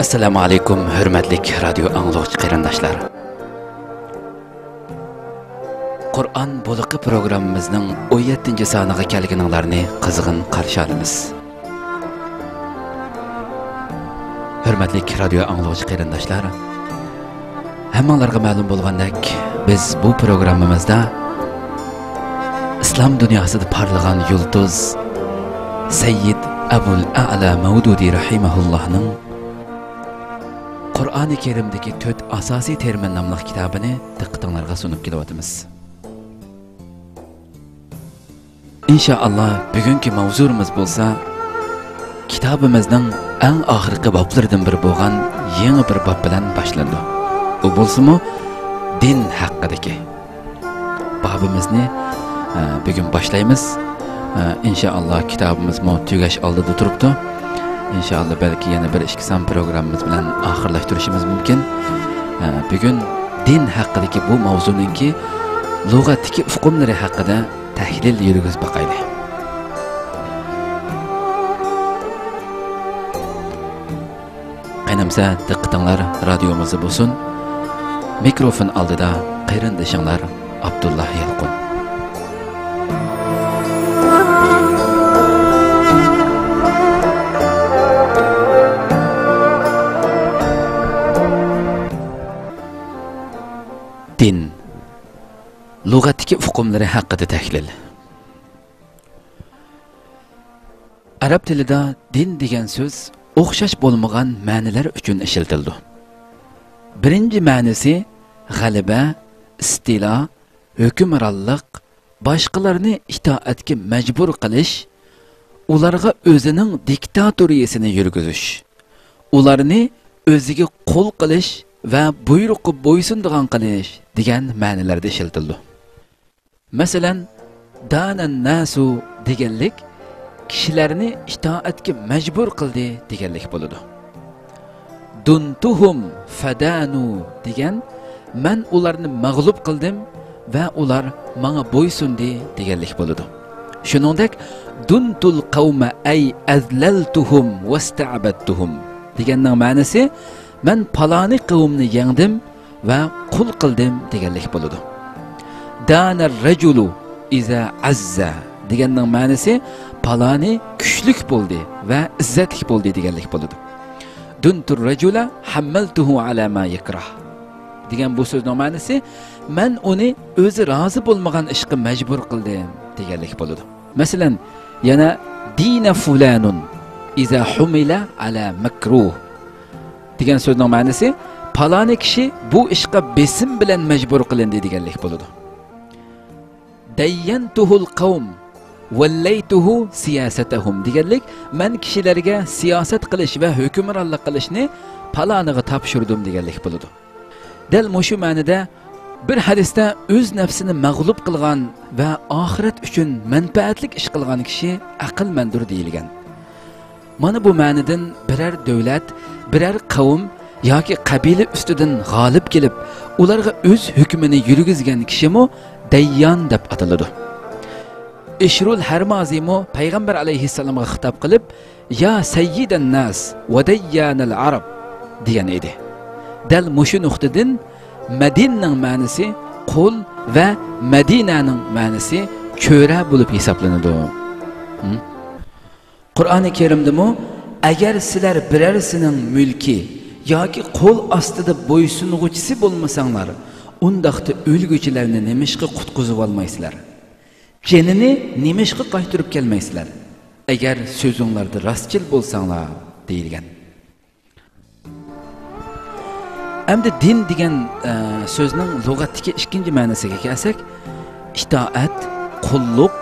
Assalamu alaykum, hurmatli radio anglovchi qarindoshlar. Qur'on bo'liqi programmamizning 17-soniga kelganinglarni qizg'in qarshi olamiz. Hurmatli radio anglovchi qarindoshlar, hammanglarga ma'lum bo'lgandek, biz bu programmamizda islom dunyosida parlagan yulduz Sayyid Abul A'la Mavdudi rahimahullohning Qur'oni Karimdagi 4 asosiy termin nomli kitobini diqqatingizga sunib kelyapmiz. Inshaalloh bugungi mavzuimiz bo'lsa, kitobimizning eng oxirgi boblaridan biri bo'lgan yangi bir bob bilan boshlandi. U bo'lsa-mu din haqidagi bobimizni bugun boshlaymiz. Inshaalloh kitobimiz tugash oldida turibdi. İnşallah belki yana bir 2 son programmamiz bilan oxirlashtirishimiz mumkin. Bugun din haqidagi bu mavzuninki lug'atdagi hukmlari haqida tahlil yurgizib boqaylik. Qaynamsa diqqatinglar radiomizni bo'lsin. Mikrofon oldida qarindoshinglar Abdullah Yalqun. Din lug'atdagi hukmlari haqida tahlil. Arab tilida din degan so'z o'xshash bo'lmagan ma'nolar uchun ishlatildi. Birinchi ma'nosi g'alaba, istilo, hukmronlik, boshqalarni itoatga majbur qilish, ularga o'zining diktatoriyasini yurgizish, ularni o'ziga qul qilish va buyruqqa bo'ysundigan qilish degan ma'nolarda ishlatildi. Masalan, danan nasu deganlik kishilarni itoatga majbur qildi deganlik bo'ladi. Duntuhum fadanu degan men ularni mag'lub qildim va ular menga bo'ysundi deganlik bo'ladi. Shuningdek, duntul qawma ay azlaltuhum wasta'badtuhum deganning ma'nosi men paloni qavmni yengdim va qul qildim deganlik bo'ladi. Danar rajulu iza azza deganning ma'nosi paloni kuchlik bo'ldi va izzatli bo'ldi deganlik bo'ladi. Duntur rajula hammaltuhu ala ma yakrah degan bu so'zning ma'nosi men uni o'zi rozi bo'lmagan ishga majbur qildim deganlik bo'ladi. Masalan, yana dina fulanun iza humila ala makruh degan so'zning ma'nosi paloni kishi bu ishga besim bilan majbur qilindi deganlik bo'ladi. Dayyantuhul qawm wallaytuhu siyasatahum deganlik men kishilarga siyosat qilish va hukmronlik qilishni paloniga topshirdim deganlik bo'ladi. Dal mushu ma'noda bir hadisda o'z nafsini mag'lub qilgan va oxirat uchun manfaatli ish qilgan kishi aqlmandur deyilgan. Mana bu ma'nodan biror davlat, biror qavm yoki qabila ustidan g'olib kelib, ularga o'z hukmini yurgizgan kishimi dayyon deb ataladi. Ishrul Harmazimo payg'ambar alayhissalomga xitob qilib, "Ya sayyidan nas va dayyanal arab" degan edi. Dal mushu nuqtadan Madinaning ma'nosi qul va Madinaning ma'nosi cho'ra bo'lib hisoblanadi. Qur'oni Karimda agar sizlar birarsining mulki yoki qo'l ostida bo'ysunuvchisi bo'lmasanglar, undaqda o'lguchilarni nimishqa qutqizib olmaysizlar? Jenini nimishqa qaytirib kelmaysizlar? Agar so'zinglarda rostchil bo'lsanglar deyilgan. Endi din degan so'zning lug'atdagi ikkinchi ma'nosiga kelsak, itoat, qulluq,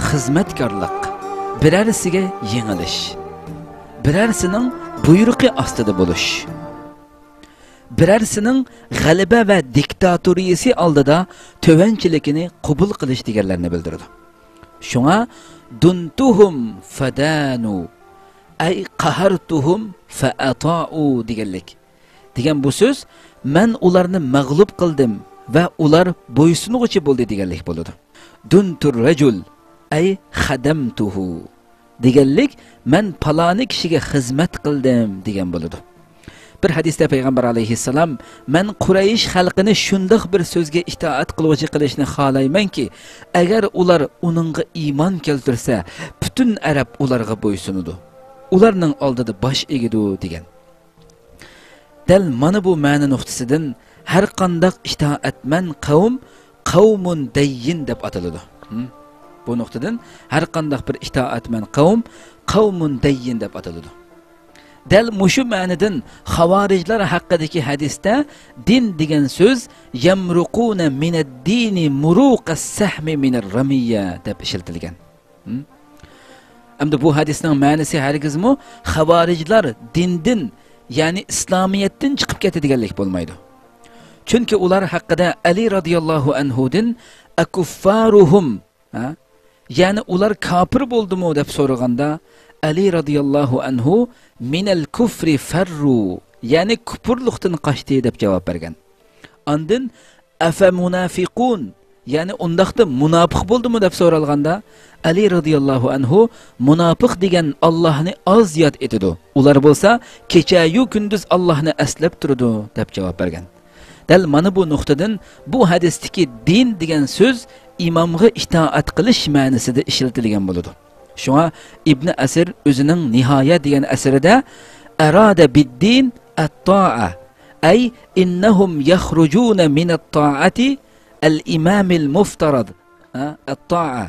xizmatkorlik, birarsiga yengilish, birarsining buyruqi ostida bo'lish, birarsining g'alaba va diktatoriyasi oldida tovanchiligini qabul qilish deganlarni bildiradi. Shunga duntuhum fadanu ay qahartuhum faata'u deganlik. Degan bu so'z men ularni mag'lub qildim va ular bo'ysunuvchi bo'ldi deganlik bo'ladi. Duntur rajul ay xadamtuhu deganlik men paloni kishiga xizmat qildim degan bo'ladi. Bir hadisda payg'ambar alayhissalom men Quraysh xalqini shundoq bir so'zga itoat qiluvchi qilishni xohlaymanki, agar ular uningga iymon keltirsa, butun arab ularga bo'ysunudi. Ularning oldida bosh egidi degan. Dal mana bu ma'no nuqtasidan har qanday itoatman qavmun dayyin deb ataladi. Bu nuqtadan har qanday bir itoatman qavmun dayyin deb ataladi. Dal mushu ma'nidan xavorijlar haqidagi hadisda din degan so'z yamruquna minad-dini muruqas sahmi minar-ramiyya deb ishlatilgan. Endi bu hadisning ma'nosi hargizmi xavorijlar dindan, ya'ni islomiyatdan chiqib ketadiganlik bo'lmaydi. Chunki ular haqida Ali radhiyallohu anhudan akuffaruhum, ya'ni ular kafir bo'ldimi deb so'raganda Ali radhiyallohu anhu minal kufri farru, ya'ni kufrlikdan qochdi deb javob bergan. Ondan afa munafiqun, ya'ni undaqda munofiq bo'ldimi deb so'ralganda Ali radhiyallohu anhu munofiq degan Allohni oz yod etadi. Ular bo'lsa kecha-yu kunduz Allohni aslab turadi deb javob bergan. Dal mana bu nuqtadan bu hadisdagi din degan so'z imomga itoat qilish ma'nosida ishlatilgan bo'ladi. Shunga Ibn Asir o'zining Nihoya degan asarida arada bid-din at-ta'a, ay innahum yakhrujuna min at-ta'ati al-imam al-muftarad at-ta'a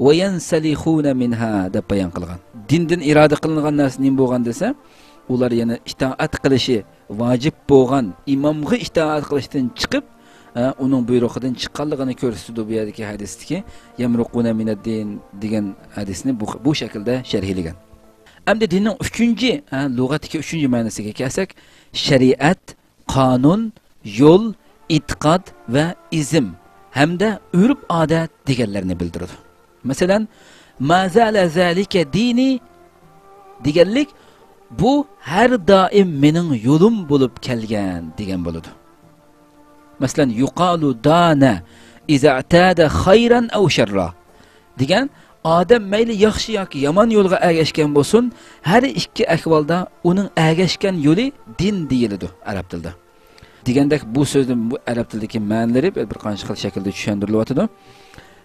va yansalikhuna minha deb bayon qilgan. Dindan iroda qilingan narsa nim bo'lgan desa, ular yana itoat qilishi vojib bo'lgan imomga itoat qilishdan chiqib, uning buyrug'idan chiqqanligini ko'rsatdi bu yerdagi hadisdagi yamruquna minad-din degan hadisni bu shaklda sharhlagan. Endi dinning uchinchi lug'atdagi uchinchi ma'nosiga kelsak, shariat, qonun, yo'l, e'tiqod va izm hamda urf-odat deganlarni bildiradi. Masalan, mazala zalika dini deganlik bu har doim mening yo'lim bo'lib kelgan degan bo'ladi. Masalan, yuqalu dana iza atada khayran aw sharra degan odam mayli yaxshi yoki yomon yo'lga ergashgan bo'lsin, har ikki ahvolda uning ergashgan yo'li din deyiladi arab tilida. Degandek bu so'zning bu arab tilidagi ma'nolari bir qancha xil shaklda tushundirilyapti.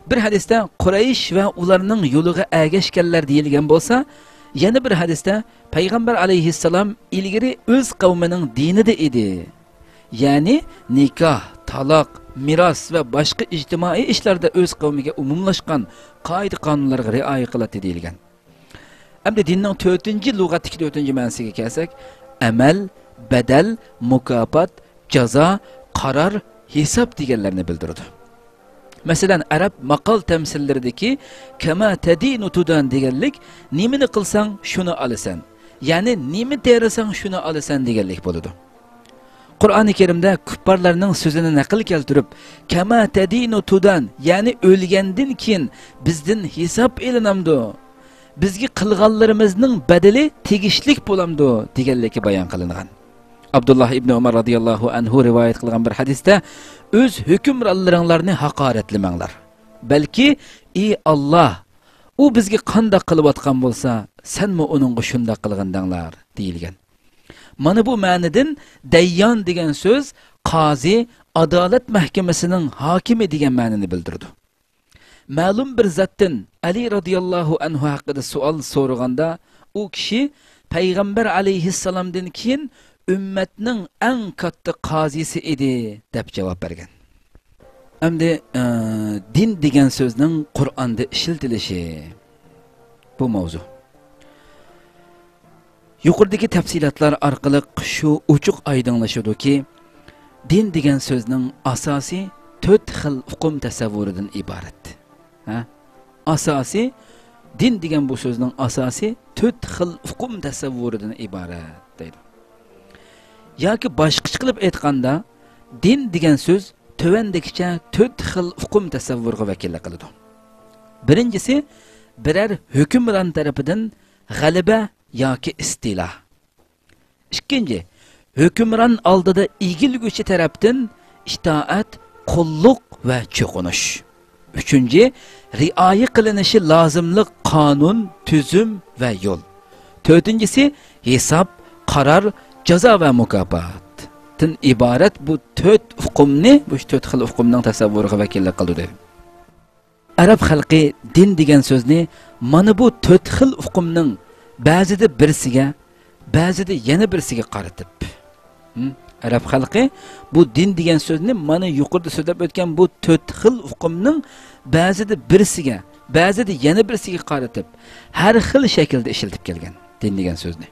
Bir hadisda Quraysh va ularning yo'liga ergashganlar deyilgan bo'lsa, yana bir hadisda payg'ambar alayhissalom ilgari o'z qavmining dinida edi. Ya'ni nikoh, taloq, miros va boshqa ijtimoiy ishlarda o'z qavmiga umumlashgan qoida-qonunlarga rioya qiladi deyilgan. Endi dinning 4-lug'atdagi 4-ma'nosiga kelsak, amal, badal, mukofot, jazo, qaror, hisob deganlarni bildiradi. Masalan, arab maqol tamsillaridagi kama tadinu tudan deganlik nimani qilsang shuni olasan, ya'ni nima terasang shuni olasan deganlik bo'ladi. Qur'oni Karimda kuffarlarning so'zini naql keltirib, kama tadinu tudan, ya'ni o'lgandan keyin bizdan hisob elinamdi, bizga qilganlarimizning badali tegishlik bo'lamdi deganligi bayon qilingan. Abdullah ibn Umar radhiyallohu anhu rivoyat qilgan bir hadisda o'z hukmronlaringlarni haqoratlamanglar. Balki ey Alloh, u bizga qanday qilayotgan bo'lsa, senmi uningga shunday qilgandinglar deyilgan. Mana bu ma'nodan dayyon degan so'z qozi, adolat mahkamasining hokimi degan ma'noni bildirdi. Ma'lum bir zatdan Ali radhiyallohu anhu haqida savol so'raganda, u kishi payg'ambar alayhissalomdan keyin ümmetning eng katta qozisi edi deb javob bergan. Endi din degan so'zning Qur'onda ishlatilishi bu mavzu. Yuqoridagi tafsilotlar orqali shu ochiq oydinlashadiki, din degan so'zning asosiy 4 xil uqum tasavvuridan iborat. Asosiy din degan bu so'zning asosiy 4 xil uqum tasavvuridan iborat deydi. Yoki boshqacha qilib aytganda, din degan so'z tovandagicha 4 xil uqum tasavvurga vakillik qiladi. Birinchisi, biror hukmron tarafidan g'alaba yoki istila. Ikkinchi, hukmron oldida egilguchi tarafdan itoat, qulluq va cho'qinish. Uchinchi, rioya qilinishi lozimlik qonun, tuzum va yo'l. To'rtinchisi, hisob, qaror, jazo va mukofot. Tin iborat bu 4 uqumni, bu 4 xil uqumning tasavvuriga vakillik qildi. Arab xalqi din degan so'zni mana bu 4 xil uqumning ba'zida birsiga, ba'zida yana birsiga qaratib. Arab xalqi bu din degan so'zni mana yuqorida so'zlab o'tgan bu 4 xil uqumning ba'zida birsiga, ba'zida yana birsiga qaratib, har xil shaklda ishlatib kelgan din degan so'zni.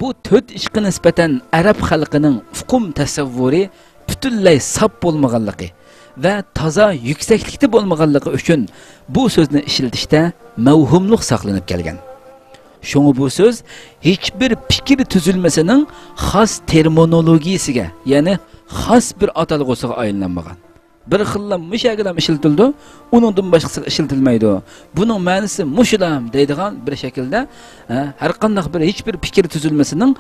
Bu 4 ishga nisbatan arab xalqining uqum tasavvuri butunlay sap bo'lmaganligi va toza yuksaklikda bo'lmaganligi uchun bu so'zni ishlatishda mavhumlik saqlanib kelgan. Şunu bu söz hiçbir fikir tüzülmesinin xas terminologiyasiga, yani xas bir atalg'usiga aylanmagan. Bir xillam mushagilam ishlatildi, uningdan boshqasi ishlatilmaydi. Buning ma'nosi mushulam deydigan bir shaklda har qanday bir hech bir fikr tuzilmasining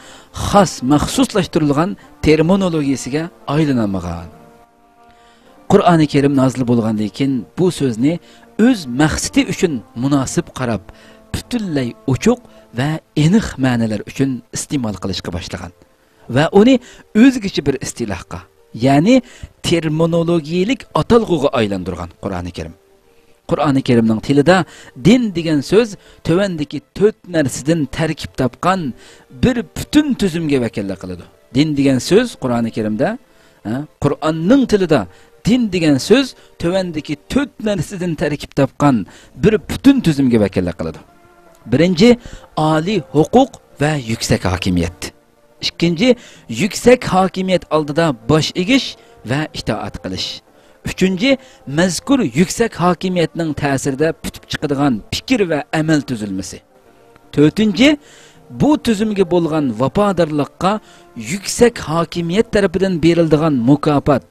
xas maxsuslashtirilgan terminologiyasiga aylanmagan. Qur'oni Karim nozil bo'lgandan keyin bu so'zni o'z maqsadi uchun munosib qarab, butunlay ochiq va aniq ma'nolar uchun iste'mol qilishga boshlagan va uni o'zgacha bir istilohga, ya'ni terminologiyalik atalg'uga aylantirgan Qur'oni Karim. Qur'oni Karimning tilida din degan so'z tövandagi 4 narsadan tarkib topgan bir butun tuzumga vakillik qiladi. Din degan so'z Qur'oni Karimda, Qur'onning tilida din degan so'z tövandagi 4 narsadan tarkib topgan bir butun tuzumga vakillik qiladi. Birinci, ali hukuk ve yüksek hakimiyet. İkinci, yüksek hakimiyet aldıda baş egiş ve itaat qilish. Üçüncü, mezkur yüksek hakimiyetinin tesirde pütüp çıkıdığan fikir ve amel tüzülmesi. Dördüncü, bu tüzümge bolğan vapadarlıqqa yüksek hakimiyet tarafından berildiğan mukafat,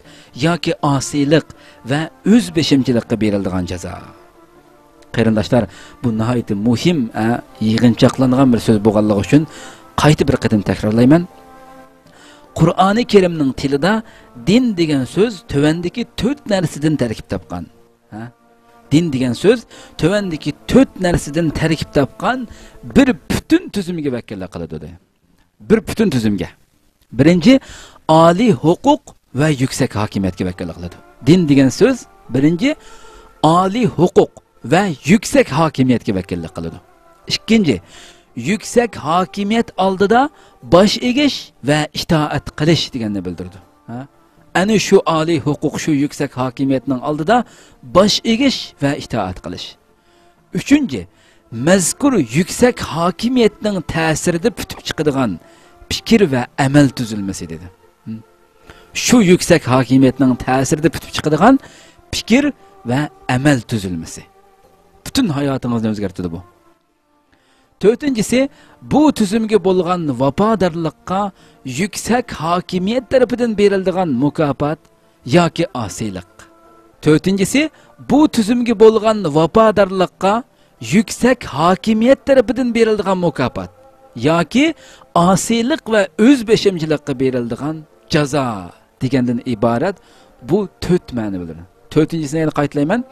yoki asilik ve özbeşimchilikqa berildiğan jazo. Qarindoshlar, bu nihoyatda muhim, yig'inchoqlangan bir so'z bo'lganligi uchun qayta bir qatim takrorlayman. Qur'oni Karimning tilida din degan so'z tövandagi 4 narsadan tarkib topgan. Din degan so'z tövandagi 4 narsadan tarkib topgan bir butun tuzumga vakillik qiladi. Bir butun tuzumga. Birinchi, oliy huquq va yuksak hakimiyatga vakillik qiladi. Din degan so'z birinchi oliy huquq ve yüksek hakimiyetke vakillik qiladi. İkinci, yüksek hakimiyet aldıda baş egish ve itaat qilish deganni bildirdi. Ana şu ali hukuk, şu yüksek hakimiyetning aldıda baş egish ve itaat qilish. Üçüncü, mezkur yüksek hakimiyetning ta'sirida pütüp chiqadigan fikir ve amel tuzilmasi dedi. Şu yüksek hakimiyetning ta'sirida pütüp chiqadigan fikir ve amel tuzilmasi. Bütün hayatımızı o'zgartirdi bu. Dördüncüsü, bu tüzümge bolğan vapadarlıqqa yüksek hakimiyet tarafından berildiğan mukafat yoki asilik. Dördüncüsü, bu tüzümge bolğan vapadarlıqqa yüksek hakimiyet tarafından berildiğan mukafat yoki asilik ve özbeşimchilikqa berildiğan jazo degandan iborat bu 4 ma'no biladi. Dördüncüsini yana qaytlayman.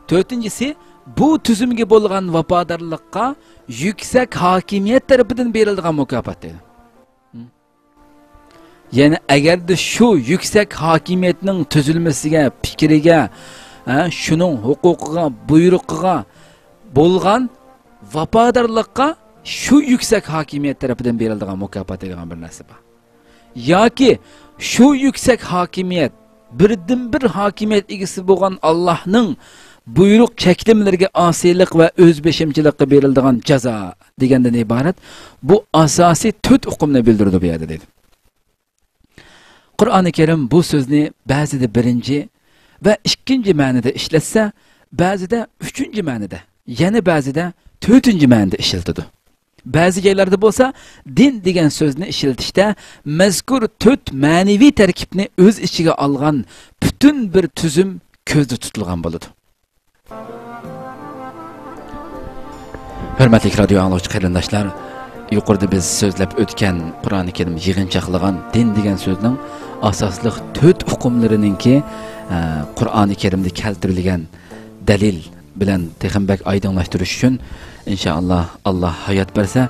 Dördüncüsü, bu tüzümge bolğan vapadarlıqqa yüksek hakimiyet tarafından berildiğan mukafat dedi. Yani eğer de şu yüksek hakimiyetinin tüzülmesiga, fikriga, şunun hukukiga, buyruqiga bolğan vapadarlıqqa şu yüksek hakimiyet tarafından berildiğan mukafat degan bir narsa bor. yoki shu yuksak hokimiyat, birdan bir hokimiyat egasi bo'lgan Allohning buyruq cheklimlariga osiylik va o'zbeshimchilikqa beriladigan jazo degandan iborat bu asosiy 4 uqumni bildirdi bu yerda dedi. Qur'oni Karim bu so'zni ba'zida birinchi va ikkinchi ma'noda ishlatsa, ba'zida uchinchi ma'noda, yana ba'zida to'rtinchi ma'noda ishlatadi. Ba'zi joylarda bo'lsa, din degan so'zni ishlatishda mazkur 4 ma'naviy tarkibni o'z ichiga olgan butun bir tuzum ko'zda tutilgan bo'ladi. Hurmatli radio anglovchi qarindoshlar, yuqorida biz so'zlab o'tgan Qur'oni Karim yig'inchoqlagan din degan so'zning asosli 4 uqumlarininki Qur'oni Karimda keltirilgan dalil bilan texambak oydinlashtirish uchun inshaalloh Alloh hayot bersa,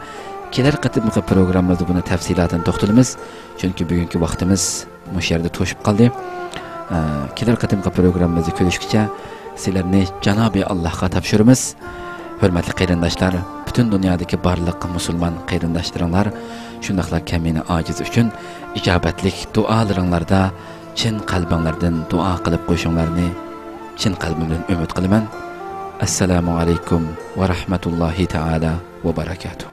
kelar qatimqi programmamizda buni tafsilotini to'xtalamiz. Chunki bugungi vaqtimiz mush yerda to'shib qoldi. Kelar qatimqi programmamizni ko'rishgacha sizlarni Janobi Allohga topshiramiz. Hurmatli qarindoshlar, butun dunyodagi barliq musulmon qarindoshlaringlar shundaqla kamina ojiz uchun ijobatlik duolaringlarda chin qalbinglardan duo qilib qo'yishinglarni chin qalbimdan umid qilaman. Assalomu alaykum va rahmatullohi taala va barakatuh.